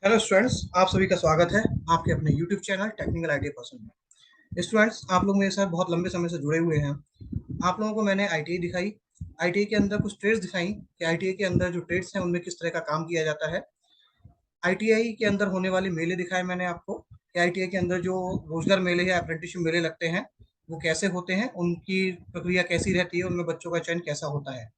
Hello students, आप सभी का स्वागत है आपके अपने YouTube channel technical IT person में। स्टूडेंट्स, आप लोग मेरे साथ बहुत लंबे समय से जुड़े हुए हैं। आप लोगों को मैंने आईटीआई दिखाई, आईटीआई के अंदर कुछ ट्रेड्स दिखाई कि आईटीआई के अंदर जो ट्रेड्स हैं उनमें किस तरह का काम किया जाता है। आईटीआई के अंदर होने वाले मेले दिखाए मैंने आपको कि आईटीआई के अंदर जो रोजगार मेले या अप्रेंटिसशिप मेले लगते हैं वो कैसे होते हैं, उनकी प्रक्रिया कैसी रहती है, उनमें बच्चों का चयन कैसा होता है।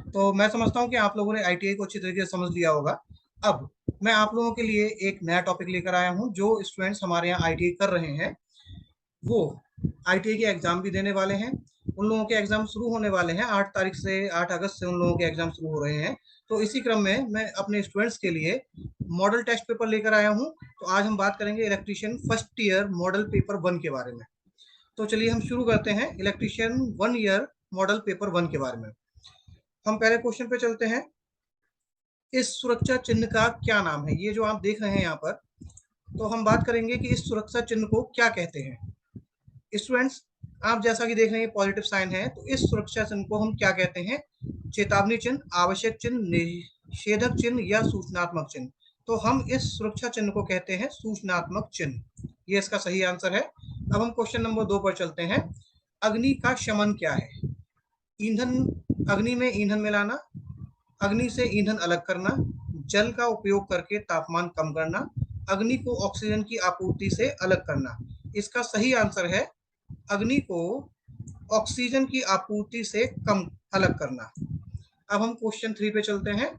तो मैं समझता हूँ कि आप लोगों ने आईटीआई को अच्छी तरीके से समझ लिया होगा। अब मैं आप लोगों के लिए एक नया टॉपिक लेकर आया हूँ। जो स्टूडेंट्स हमारे यहाँ आईटीआई कर रहे हैं वो आईटीआई के एग्जाम भी देने वाले हैं। उन लोगों के एग्जाम शुरू होने वाले हैं 8 तारीख से, 8 अगस्त से उन लोगों के एग्जाम शुरू हो रहे हैं। तो इसी क्रम में मैं अपने स्टूडेंट्स के लिए मॉडल टेस्ट पेपर लेकर आया हूँ। तो आज हम बात करेंगे electrician first year model paper 1 के बारे में। तो चलिए हम शुरू करते हैं इलेक्ट्रीशियन 1 ईयर मॉडल पेपर 1 के बारे में। हम पहले क्वेश्चन पे चलते हैं। इस सुरक्षा चिन्ह का क्या नाम है? ये जो आप देख रहे हैं यहाँ पर, तो हम बात करेंगे कि इस सुरक्षा चिन्ह को क्या कहते हैं। स्टूडेंट्स, आप जैसा कि देख रहे हैं पॉजिटिव साइन है, तो इस सुरक्षा चिन्ह को हम क्या कहते हैं? चेतावनी चिन्ह, आवश्यक चिन्ह, निषेधक चिन्ह या सूचनात्मक चिन्ह। तो हम इस सुरक्षा चिन्ह को कहते हैं सूचनात्मक चिन्ह। ये इसका सही आंसर है। अब हम क्वेश्चन नंबर 2 पर चलते हैं। अग्नि का शमन क्या है? ईंधन, अग्नि में ईंधन मिलाना, अग्नि से ईंधन अलग करना, जल का उपयोग करके तापमान कम करना, अग्नि को ऑक्सीजन की आपूर्ति से अलग करना। इसका सही आंसर है अग्नि को ऑक्सीजन की आपूर्ति से कम अलग करना। अब हम क्वेश्चन 3 पे चलते हैं।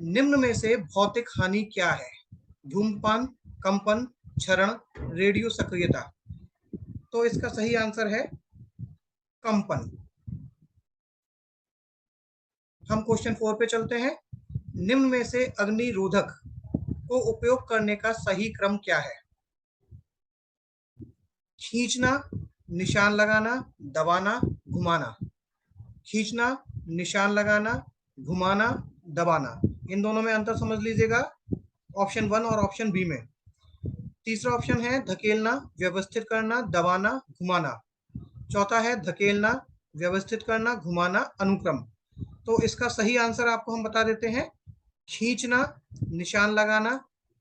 निम्न में से भौतिक हानि क्या है? धूम्रपान, कंपन, क्षरण, रेडियो सक्रियता। तो इसका सही आंसर है कंपन। हम क्वेश्चन 4 पे चलते हैं। निम्न में से अग्निरोधक को उपयोग करने का सही क्रम क्या है? खींचना, निशान लगाना, दबाना, घुमाना। खींचना, निशान लगाना, घुमाना, दबाना। इन दोनों में अंतर समझ लीजिएगा, ऑप्शन 1 और ऑप्शन बी में। तीसरा ऑप्शन है धकेलना, व्यवस्थित करना, दबाना, घुमाना। चौथा है धकेलना, व्यवस्थित करना, घुमाना, अनुक्रम। तो इसका सही आंसर आपको हम बता देते हैं, खींचना, निशान लगाना,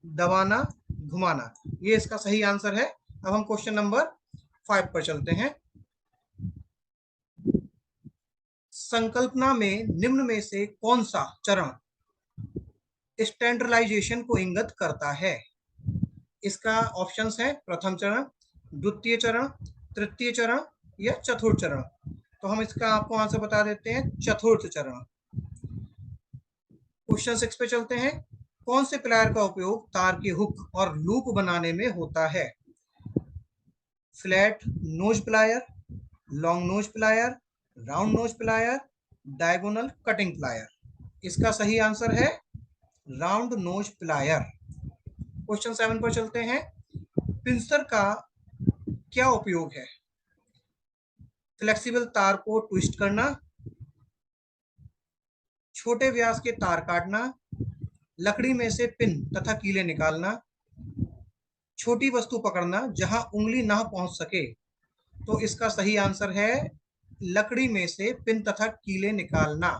दबाना, घुमाना। ये इसका सही आंसर है। अब हम क्वेश्चन नंबर 5 पर चलते हैं। संकल्पना में निम्न में से कौन सा चरण स्टैंडर्डाइजेशन को इंगित करता है? इसका ऑप्शंस है प्रथम चरण, द्वितीय चरण, तृतीय चरण या चतुर्थ चरण। तो हम इसका आपको आंसर बता देते हैं, चतुर्थ चरण। क्वेश्चन 6 पे चलते हैं। कौन से प्लायर का उपयोग तार के हुक और लूप बनाने में होता है? Flat knows plier, long nose plier, round knows plier, diagonal cutting plier. इसका सही आंसर है राउंड नोज प्लायर। क्वेश्चन 7 पर चलते हैं। पिंसर का क्या उपयोग है? फ्लेक्सिबल तार को ट्विस्ट करना, छोटे व्यास के तार काटना, लकड़ी में से पिन तथा कीले निकालना, छोटी वस्तु पकड़ना जहां उंगली ना पहुंच सके। तो इसका सही आंसर है लकड़ी में से पिन तथा कीले निकालना।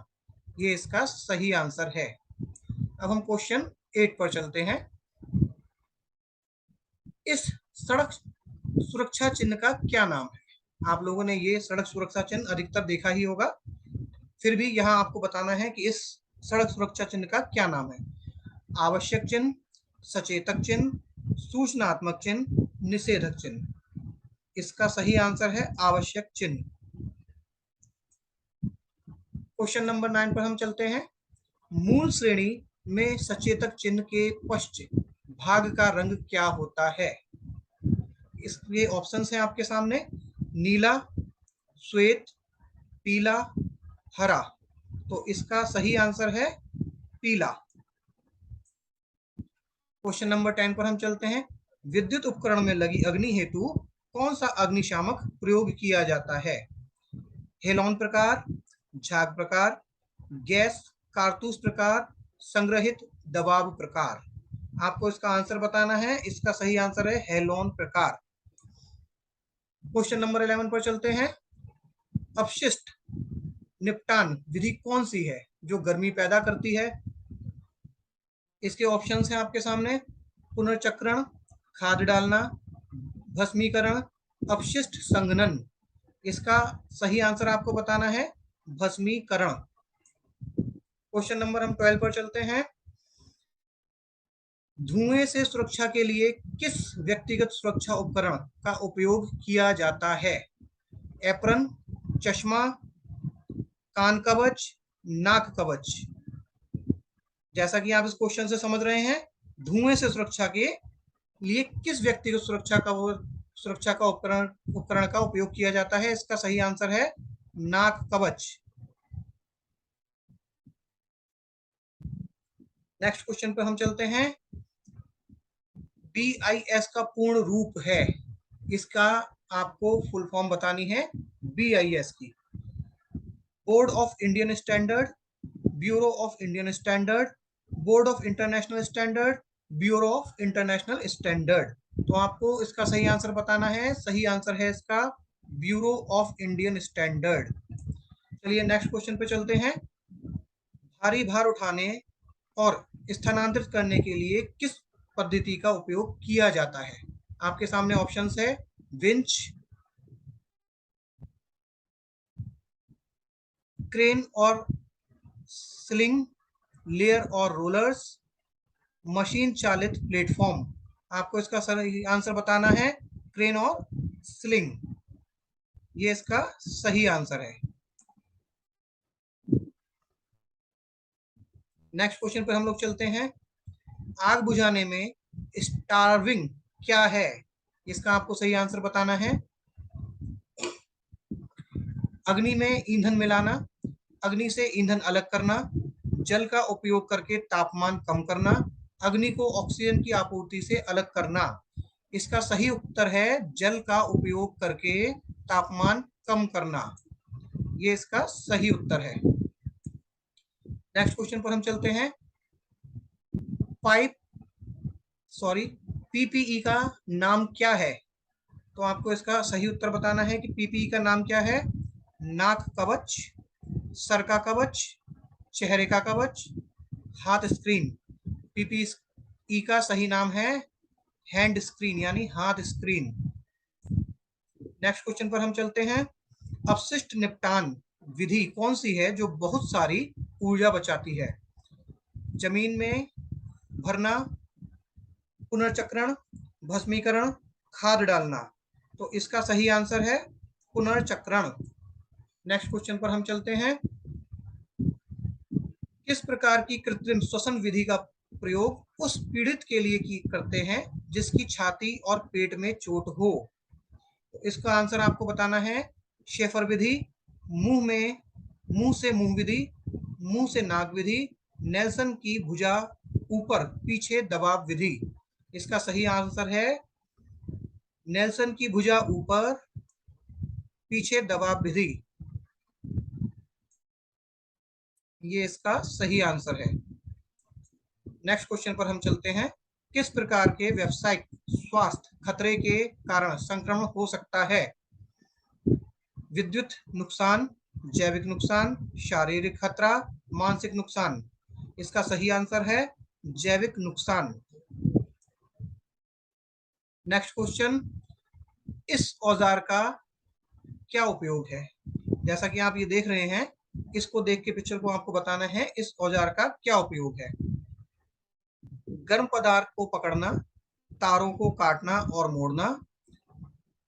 ये इसका सही आंसर है। अब हम क्वेश्चन 8 पर चलते हैं। इस सड़क सुरक्षा चिन्ह का क्या नाम है? आप लोगों ने ये सड़क सुरक्षा चिन्ह अधिकतर देखा ही होगा, फिर भी यहाँ आपको बताना है कि इस सड़क सुरक्षा चिन्ह का क्या नाम है। आवश्यक चिन्ह, सचेतक चिन्ह, सूचनात्मक चिन्ह, निषेधक चिन्ह। इसका सही आंसर है आवश्यक चिन्ह। क्वेश्चन नंबर 9 पर हम चलते हैं। मूल श्रेणी में सचेतक चिन्ह के पश्चिम भाग का रंग क्या होता है? इसके ऑप्शंस हैं आपके सामने, नीला, श्वेत, पीला, हरा। तो इसका सही आंसर है पीला। क्वेश्चन नंबर 10 पर हम चलते हैं। विद्युत उपकरण में लगी अग्नि हेतु कौन सा अग्निशामक प्रयोग किया जाता है? हेलोन प्रकार, झाग प्रकार, गैस कारतूस प्रकार, संग्रहित दबाव प्रकार। आपको इसका आंसर बताना है। इसका सही आंसर है हेलोन प्रकार। क्वेश्चन नंबर 11 पर चलते हैं। अपशिष्ट निपटान विधि कौन सी है जो गर्मी पैदा करती है? इसके ऑप्शंस हैं आपके सामने, पुनर्चक्रण, खाद डालना, भस्मीकरण, अपशिष्ट संघनन। इसका सही आंसर आपको बताना है भस्मीकरण। क्वेश्चन नंबर हम 12 पर चलते हैं। धुएं से सुरक्षा के लिए किस व्यक्तिगत सुरक्षा उपकरण का उपयोग किया जाता है? एप्रन, चश्मा, कान कवच, नाक कवच। जैसा कि आप इस क्वेश्चन से समझ रहे हैं, धुएं से सुरक्षा के लिए किस व्यक्तिगत सुरक्षा का उपकरण का उपयोग किया जाता है? इसका सही आंसर है नाक कवच। नेक्स्ट क्वेश्चन पर हम चलते हैं। BIS का पूर्ण रूप है, इसका आपको फुल फॉर्म बतानी है BIS की। Board of Indian standard, bureau of Indian standard, board of international standard, bureau of international standard. तो आपको इसका सही आंसर बताना है। सही आंसर है इसका ब्यूरो ऑफ इंडियन स्टैंडर्ड। चलिए नेक्स्ट क्वेश्चन पे चलते हैं। भारी भार उठाने और स्थानांतरित करने के लिए किस पद्धति का उपयोग किया जाता है? आपके सामने ऑप्शंस है विंच, क्रेन और स्लिंग, लेयर और रोलर्स, मशीन चालित प्लेटफॉर्म। आपको इसका सही आंसर बताना है क्रेन और स्लिंग। ये इसका सही आंसर है। नेक्स्ट क्वेश्चन पर हम लोग चलते हैं। आग बुझाने में स्टार्विंग क्या है? इसका आपको सही आंसर बताना है। अग्नि में ईंधन मिलाना, अग्नि से ईंधन अलग करना, जल का उपयोग करके तापमान कम करना, अग्नि को ऑक्सीजन की आपूर्ति से अलग करना। इसका सही उत्तर है जल का उपयोग करके तापमान कम करना। ये इसका सही उत्तर है। नेक्स्ट क्वेश्चन पर हम चलते हैं। PPE का नाम क्या है? तो आपको इसका सही उत्तर बताना है कि PPE का नाम क्या है। नाक कवच, सर का कवच, चेहरे का कवच, हाथ स्क्रीन। PPE का सही नाम है हैंड स्क्रीन यानी हाथ स्क्रीन। नेक्स्ट क्वेश्चन पर हम चलते हैं। अपशिष्ट निपटान विधि कौन सी है जो बहुत सारी ऊर्जा बचाती है? जमीन में भरना, पुनर्चक्रण, भस्मीकरण, खाद डालना। तो इसका सही आंसर है पुनर्चक्रण। नेक्स्ट क्वेश्चन पर हम चलते हैं। किस प्रकार की कृत्रिम श्वसन विधि का प्रयोग उस पीड़ित के लिए करते हैं जिसकी छाती और पेट में चोट हो? तो इसका आंसर आपको बताना है शेफर विधि, मुंह से मुंह विधि, मुंह से नाक विधि, नेल्सन की भुजा ऊपर पीछे दबाव विधि। इसका सही आंसर है नेल्सन की भुजा ऊपर पीछे दबाव विधि। ये इसका सही आंसर है। नेक्स्ट क्वेश्चन पर हम चलते हैं। किस प्रकार के व्यावसायिक स्वास्थ्य खतरे के कारण संक्रमण हो सकता है? विद्युत नुकसान, जैविक नुकसान, शारीरिक खतरा, मानसिक नुकसान। इसका सही आंसर है जैविक नुकसान। Next question. इस औजार का क्या उपयोग है? जैसा कि आप ये देख रहे हैं, इसको देख के पिक्चर को आपको बताना है इस औजार का क्या उपयोग है। गर्म पदार्थ को पकड़ना, तारों को काटना और मोड़ना,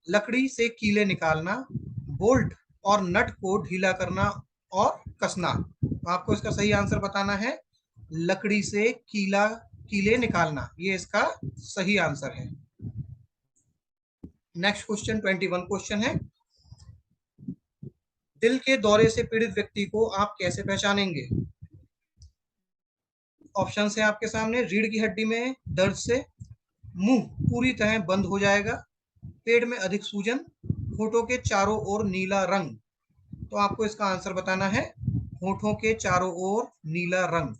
लकड़ी से कीले निकालना, बोल्ट और नट को ढीला करना और कसना। तो आपको इसका सही आंसर बताना है लकड़ी से कीले निकालना। ये इसका सही आंसर है। नेक्स्ट क्वेश्चन 21 क्वेश्चन है। दिल के दौरे से पीड़ित व्यक्ति को आप कैसे पहचानेंगे? ऑप्शन है आपके सामने। रीढ़ की हड्डी में दर्द से, मुंह पूरी तरह बंद हो जाएगा, पेट में अधिक सूजन, होठों के चारों ओर नीला रंग। तो आपको इसका आंसर बताना है होठों के चारों ओर नीला रंग।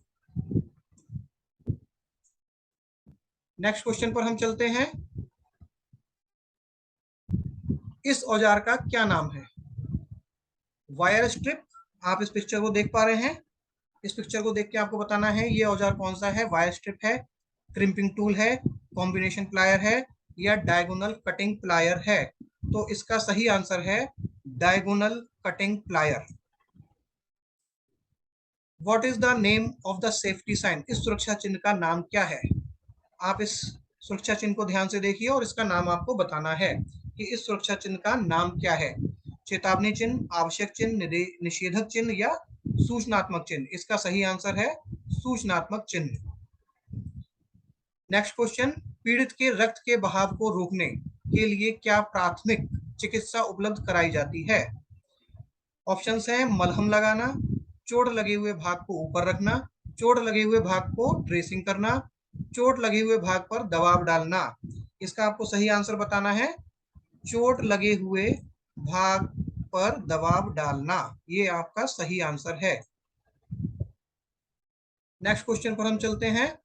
नेक्स्ट क्वेश्चन पर हम चलते हैं। इस औजार का क्या नाम है? Wire strip. आप इस पिक्चर को देख पा रहे हैं। इस पिक्चर को देख के आपको बताना है ये औजार कौन सा है। वायर स्ट्रिप है, क्रिम्पिंग टूल है, कॉम्बिनेशन प्लायर है या डायगोनल कटिंग प्लायर है? तो इसका सही आंसर है diagonal cutting plier. What is the name of the safety sign? इस सुरक्षा चिन्ह का नाम क्या है? आप इस सुरक्षा चिन्ह को ध्यान से देखिए और इसका नाम आपको बताना है कि इस सुरक्षा चिन्ह का नाम क्या है। चेतावनी चिन्ह, आवश्यक चिन्ह, निषेधक चिन्ह या सूचनात्मक चिन्ह? इसका सही आंसर है सूचनात्मक चिन्ह। नेक्स्ट क्वेश्चन, पीड़ित के रक्त के बहाव को रोकने के लिए क्या प्राथमिक चिकित्सा उपलब्ध कराई जाती है? ऑप्शंस हैं मलहम लगाना, चोट लगे हुए भाग को ऊपर रखना, चोट लगे हुए भाग को ड्रेसिंग करना, चोट लगे हुए भाग पर दबाव डालना। इसका आपको सही आंसर बताना है चोट लगे हुए भाग पर दबाव डालना, ये आपका सही आंसर है। नेक्स्ट क्वेश्चन पर हम चलते हैं।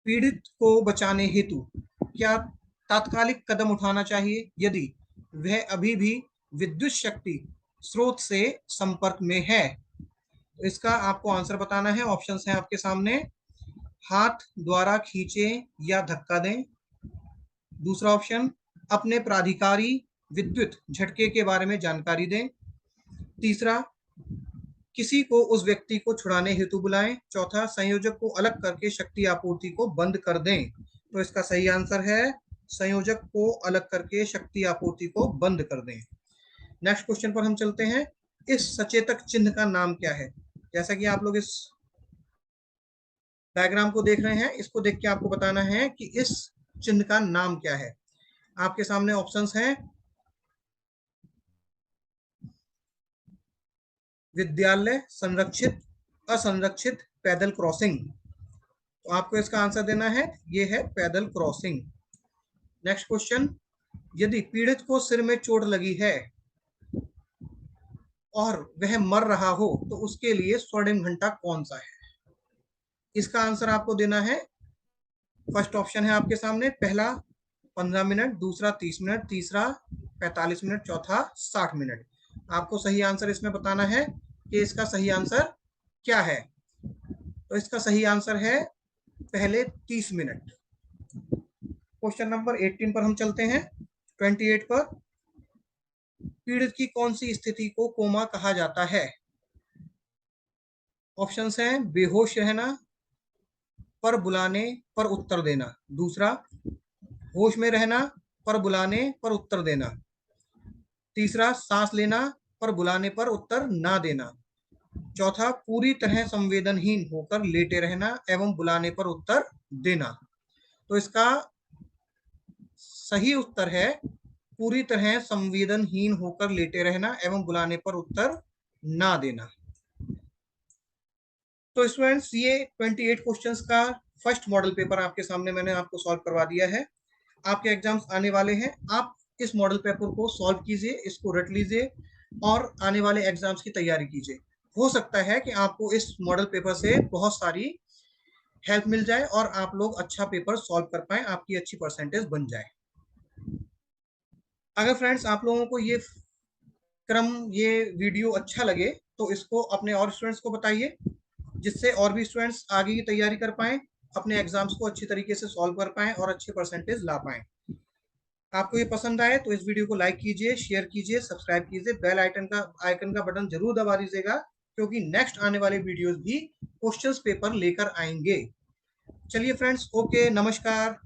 पीड़ित को बचाने हेतु क्या तात्कालिक कदम उठाना चाहिए यदि वह अभी भी विद्युत शक्ति स्रोत से संपर्क में है? तो इसका आपको आंसर बताना है। ऑप्शंस हैं आपके सामने, हाथ द्वारा खींचे या धक्का दें। दूसरा ऑप्शन, अपने प्राधिकारी विद्युत झटके के बारे में जानकारी दें। तीसरा, किसी को उस व्यक्ति को छुड़ाने हेतु बुलाएं। चौथा, संयोजक को अलग करके शक्ति आपूर्ति को बंद कर दें। तो इसका सही आंसर है संयोजक को अलग करके शक्ति आपूर्ति को बंद कर दें। नेक्स्ट क्वेश्चन पर हम चलते हैं। इस सचेतक चिन्ह का नाम क्या है? जैसा कि आप लोग इस डायग्राम को देख रहे हैं, इसको देख के आपको बताना है कि इस चिन्ह का नाम क्या है। आपके सामने ऑप्शंस हैं विद्यालय, संरक्षित, असंरक्षित, पैदल क्रॉसिंग। तो आपको इसका आंसर देना है, ये है पैदल क्रॉसिंग। नेक्स्ट क्वेश्चन, यदि पीड़ित को सिर में चोट लगी है और वह मर रहा हो तो उसके लिए स्वर्णिम घंटा कौन सा है? इसका आंसर आपको देना है। फर्स्ट ऑप्शन है आपके सामने, पहला 15 मिनट, दूसरा 30 मिनट, तीसरा 45 मिनट, चौथा 60 मिनट। आपको सही आंसर इसमें बताना है कि इसका सही आंसर क्या है। तो इसका सही आंसर है पहले 30 मिनट। क्वेश्चन नंबर 18 पर हम चलते हैं। 28 पर, पीड़ित की कौन सी स्थिति को कोमा कहा जाता है? ऑप्शंस हैं बेहोश रहना, पर बुलाने पर उत्तर देना। दूसरा, होश में रहना, पर बुलाने पर उत्तर देना। तीसरा, सांस लेना, पर बुलाने पर उत्तर ना देना। चौथा, पूरी तरह संवेदनहीन होकर लेटे रहना एवं बुलाने पर उत्तर देना। तो इसका सही उत्तर है पूरी तरह संवेदनहीन होकर लेटे रहना एवं बुलाने पर उत्तर ना देना। तो स्टूडेंट्स, ये 28 क्वेश्चंस का फर्स्ट मॉडल पेपर आपके सामने मैंने आपको सॉल्व करवा दिया है। आपके एग्जाम्स आने वाले हैं, आप इस मॉडल पेपर को सॉल्व कीजिए, इसको रट लीजिए और आने वाले एग्जाम्स की तैयारी कीजिए। हो सकता है कि आपको इस मॉडल पेपर से बहुत सारी हेल्प मिल जाए और आप लोग अच्छा पेपर सॉल्व कर पाए, आपकी अच्छी परसेंटेज बन जाए। अगर फ्रेंड्स आप लोगों को ये वीडियो अच्छा लगे तो इसको अपने और स्टूडेंट्स को बताइए, जिससे और भी स्टूडेंट्स आगे की तैयारी कर पाएं, अपने एग्जाम्स को अच्छी तरीके से सॉल्व कर पाएं और अच्छे परसेंटेज ला पाएं। आपको ये पसंद आए तो इस वीडियो को लाइक कीजिए, शेयर कीजिए, सब्सक्राइब कीजिए, बेल आइकन का बटन जरूर दबा दीजिएगा, क्योंकि नेक्स्ट आने वाले वीडियोस भी क्वेश्चंस पेपर लेकर आएंगे। चलिए फ्रेंड्स, ओके, नमस्कार।